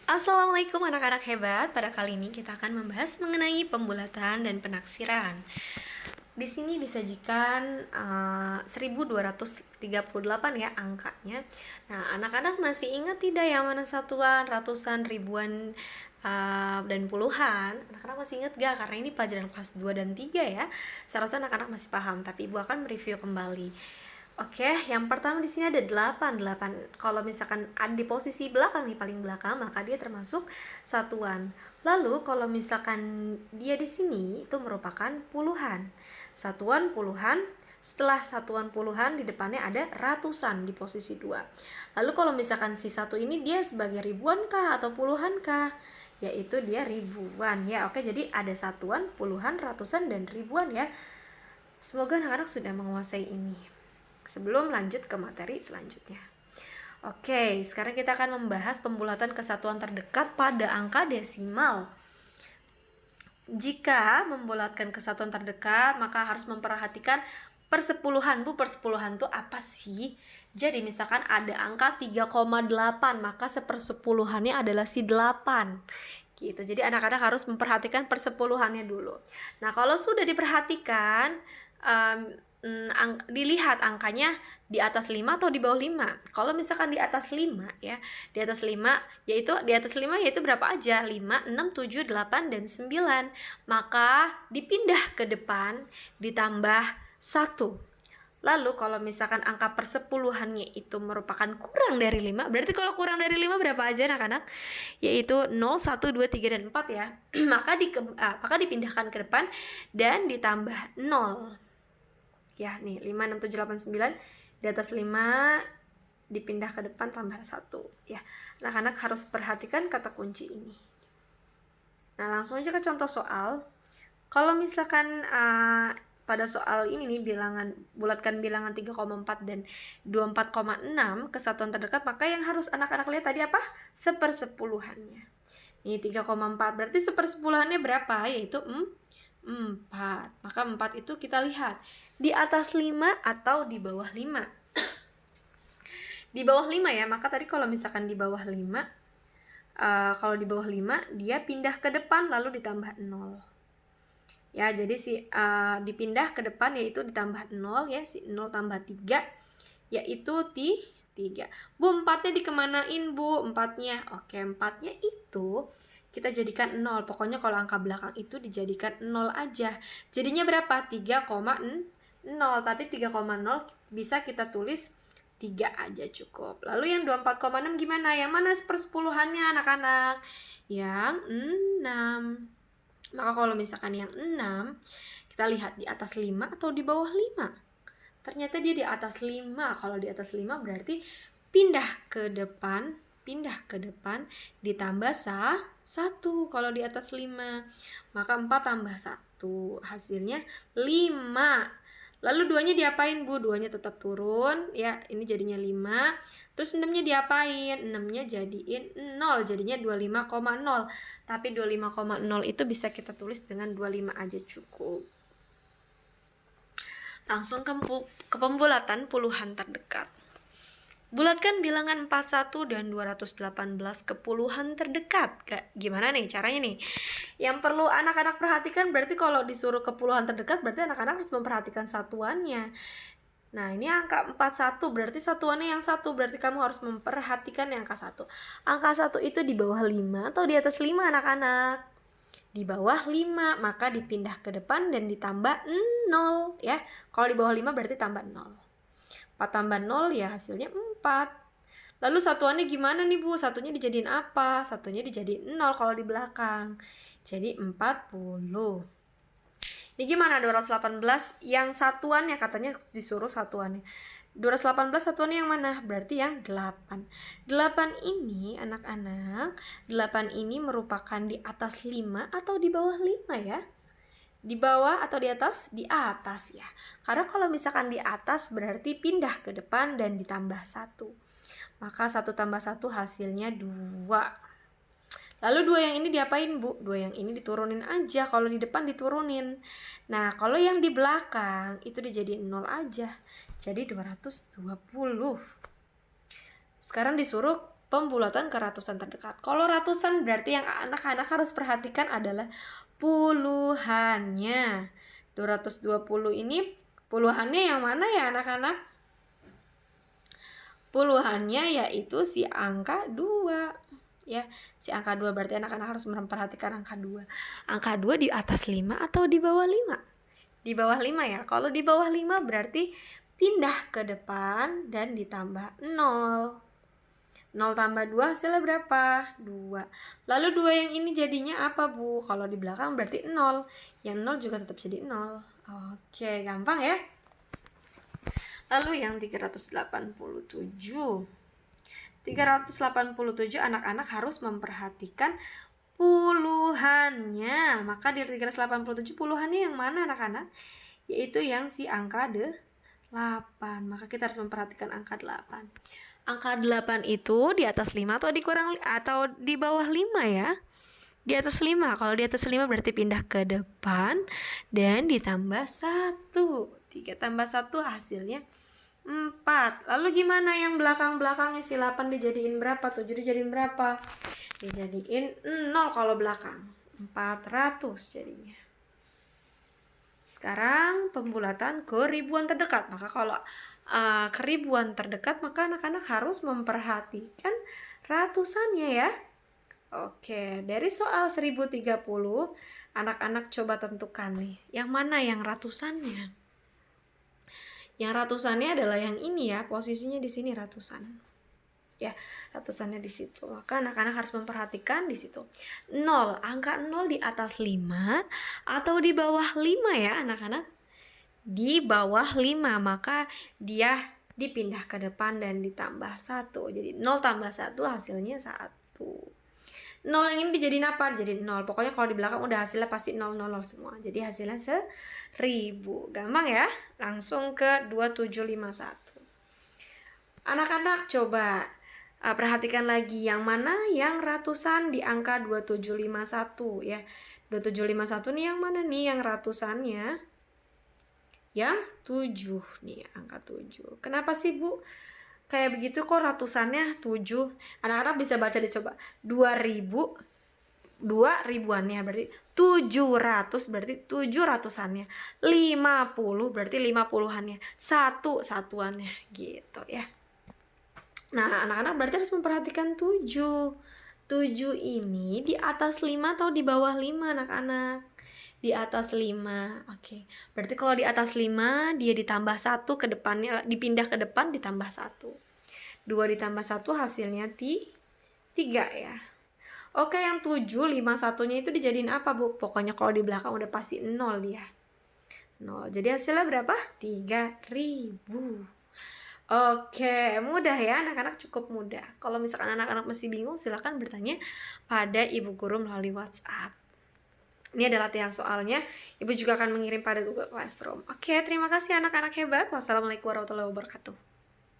Assalamualaikum anak-anak hebat. Pada kali ini kita akan membahas mengenai pembulatan dan penaksiran. Di sini disajikan 1238 ya angkanya. Nah, anak-anak masih ingat tidak yang mana satuan, ratusan, ribuan, dan puluhan? Anak-anak masih ingat gak? Karena ini pelajaran kelas 2 dan 3 ya. Seharusnya anak-anak masih paham, tapi Ibu akan mereview kembali. Oke, yang pertama di sini ada 8. Kalau misalkan ada di posisi belakang nih, paling belakang, maka dia termasuk satuan. Lalu kalau misalkan dia di sini itu merupakan puluhan. Satuan puluhan, setelah satuan puluhan di depannya ada ratusan di posisi 2. Lalu kalau misalkan si satu ini dia sebagai ribuan kah atau puluhan kah? Yaitu dia ribuan ya. Oke, jadi ada satuan, puluhan, ratusan, dan ribuan ya. Semoga anak-anak sudah menguasai ini sebelum lanjut ke materi selanjutnya. Oke, sekarang kita akan membahas pembulatan kesatuan terdekat pada angka desimal. Jika membulatkan kesatuan terdekat, maka harus memperhatikan persepuluhan. Bu, persepuluhan itu apa sih? Jadi misalkan ada angka 3,8, maka sepersepuluhannya adalah si 8. Gitu. Jadi anak-anak harus memperhatikan persepuluhannya dulu. Nah, kalau sudah diperhatikan, dilihat angkanya di atas 5 atau di bawah 5. Kalau misalkan di atas 5 ya, di atas 5 yaitu berapa aja? 5, 6, 7, 8 dan 9. Maka dipindah ke depan ditambah 1. Lalu kalau misalkan angka persepuluhannya itu merupakan kurang dari 5, berarti kalau kurang dari 5 berapa aja anak-anak? Yaitu 0, 1, 2, 3 dan 4 ya. maka dipindahkan ke depan dan ditambah 0. Ya, nih 5, 6, 7, 8, 9. Di atas 5 dipindah ke depan tambah 1. Ya, anak-anak harus perhatikan kata kunci ini. Nah, langsung aja ke contoh soal. Kalau misalkan pada soal ini nih bulatkan bilangan 3,4 dan 24,6 kesatuan terdekat, maka yang harus anak-anak lihat tadi apa? Sepersepuluhannya. Nih 3,4 berarti sepersepuluhannya berapa? Yaitu 4. Maka 4 itu kita lihat di atas 5 atau di bawah 5. Di bawah 5 ya, maka tadi kalau misalkan di bawah 5, kalau di bawah 5 dia pindah ke depan lalu ditambah 0. Ya, jadi dipindah ke depan yaitu ditambah 0 ya, si 0 tambah 3 yaitu 3. Bu, 4-nya dikemanain Bu? 4-nya, oke, 4-nya itu kita jadikan 0. Pokoknya kalau angka belakang itu dijadikan 0 aja. Jadinya berapa? 3,0. Tapi 3,0 bisa kita tulis 3 aja cukup. Lalu yang 24,6 gimana? Yang mana sepersepuluhannya anak-anak? Yang 6. Maka kalau misalkan yang 6, kita lihat di atas 5 atau di bawah 5. Ternyata dia di atas 5. Kalau di atas 5 berarti pindah ke depan ditambah 1. Kalau di atas 5, maka 4 tambah 1 hasilnya 5. Lalu 2-nya diapain Bu? 2-nya tetap turun ya, ini jadinya 5. Terus 6-nya diapain? 6-nya jadiin 0, jadinya 25,0. Tapi 25,0 itu bisa kita tulis dengan 25 aja cukup. Langsung ke pembulatan puluhan terdekat. Bulatkan bilangan 41 dan 218 ke puluhan terdekat. Gimana nih caranya nih? Yang perlu anak-anak perhatikan berarti kalau disuruh ke puluhan terdekat berarti anak-anak harus memperhatikan satuannya. Nah, ini angka 41 berarti satuannya yang 1. Berarti kamu harus memperhatikan yang angka 1. Angka 1 itu di bawah 5 atau di atas 5 anak-anak? Di bawah 5, maka dipindah ke depan dan ditambah 0 ya. Kalau di bawah 5 berarti tambah 0. 4 tambah 0 ya hasilnya 4. Lalu satuannya gimana nih Bu? Satunya dijadiin apa? Satunya dijadiin 0 kalau di belakang. Jadi 40. Ini gimana 218 yang satuannya katanya disuruh satuannya. 218 satuannya yang mana? Berarti yang 8. 8 ini anak-anak, 8 ini merupakan di atas 5 atau di bawah 5 ya? Di bawah atau di atas? Di atas ya. Karena kalau misalkan di atas berarti pindah ke depan dan ditambah 1. Maka 1 tambah 1 hasilnya 2. Lalu 2 yang ini diapain Bu? 2 yang ini diturunin aja. Kalau di depan diturunin. Nah, kalau yang di belakang itu dijadiin 0 aja. Jadi 220. Sekarang disuruh pembulatan ke ratusan terdekat. Kalau ratusan berarti yang anak-anak harus perhatikan adalah puluhannya. 220 ini puluhannya yang mana ya anak-anak? Puluhannya yaitu si angka 2. Ya, si angka 2 berarti anak-anak harus memperhatikan angka 2. Angka 2 di atas 5 atau di bawah 5? Di bawah 5 ya. Kalau di bawah 5 berarti pindah ke depan dan ditambah 0. 0 tambah 2 hasilnya berapa? 2. Lalu 2 yang ini jadinya apa, Bu? Kalau di belakang berarti 0. Yang 0 juga tetap jadi 0. Oke, gampang ya. Lalu yang 387. 387 anak-anak harus memperhatikan puluhannya. Maka di 387 puluhannya yang mana anak-anak? Yaitu yang si angka 8. Maka kita harus memperhatikan angka 8. Angka 8 itu di atas 5 atau atau di bawah 5 ya? Di atas 5. Kalau di atas 5 berarti pindah ke depan dan ditambah 1. 3 tambah 1 hasilnya 4. Lalu gimana yang belakang-belakangnya? Si 8 dijadiin berapa? 7 dijadiin berapa? Dijadiin 0 kalau belakang. 400 jadinya. Sekarang pembulatan ke ribuan terdekat. Maka kalau ke ribuan terdekat, maka anak-anak harus memperhatikan ratusannya ya. Oke, dari soal 1030, anak-anak coba tentukan nih, yang mana yang ratusannya? Yang ratusannya adalah yang ini ya, posisinya di sini ratusan. Ya, ratusannya di situ. Maka anak-anak harus memperhatikan di situ. 0, angka 0 di atas 5 atau di bawah 5 ya anak-anak? Di bawah 5, maka dia dipindah ke depan dan ditambah 1. Jadi 0 tambah 1 hasilnya 1. 0 yang ini dijadiin apa? Jadi 0. Pokoknya kalau di belakang udah hasilnya pasti 0, 0, 0 semua. Jadi hasilnya 1000. Gampang ya? Langsung ke 2751. Anak-anak coba perhatikan lagi yang mana yang ratusan di angka 2751 ya. 2751 nih yang mana nih yang ratusannya? Yang 7 nih, angka 7. Kenapa sih Bu kayak begitu, kok ratusannya 7? Anak-anak bisa baca dicoba. 2000, 2 ribuannya berarti 700, berarti 700-annya. 50 berarti 50-annya. 1 satuannya gitu ya. Nah, anak-anak berarti harus memperhatikan 7. 7 ini di atas 5 atau di bawah 5 anak-anak? Di atas 5. Oke. Berarti kalau di atas 5 dia ditambah 1 ke depannya, dipindah ke depan ditambah 1. 2 ditambah 1 hasilnya 3 ya. Oke, yang 751-nya itu dijadiin apa, Bu? Pokoknya kalau di belakang udah pasti 0 dia. 0. Jadi hasilnya berapa? 3000. Oke, mudah ya anak-anak, cukup mudah. Kalau misalkan anak-anak masih bingung, silahkan bertanya pada Ibu Guru melalui WhatsApp. Ini adalah latihan soalnya. Ibu juga akan mengirim pada Google Classroom. Oke, terima kasih anak-anak hebat. Wassalamualaikum warahmatullahi wabarakatuh.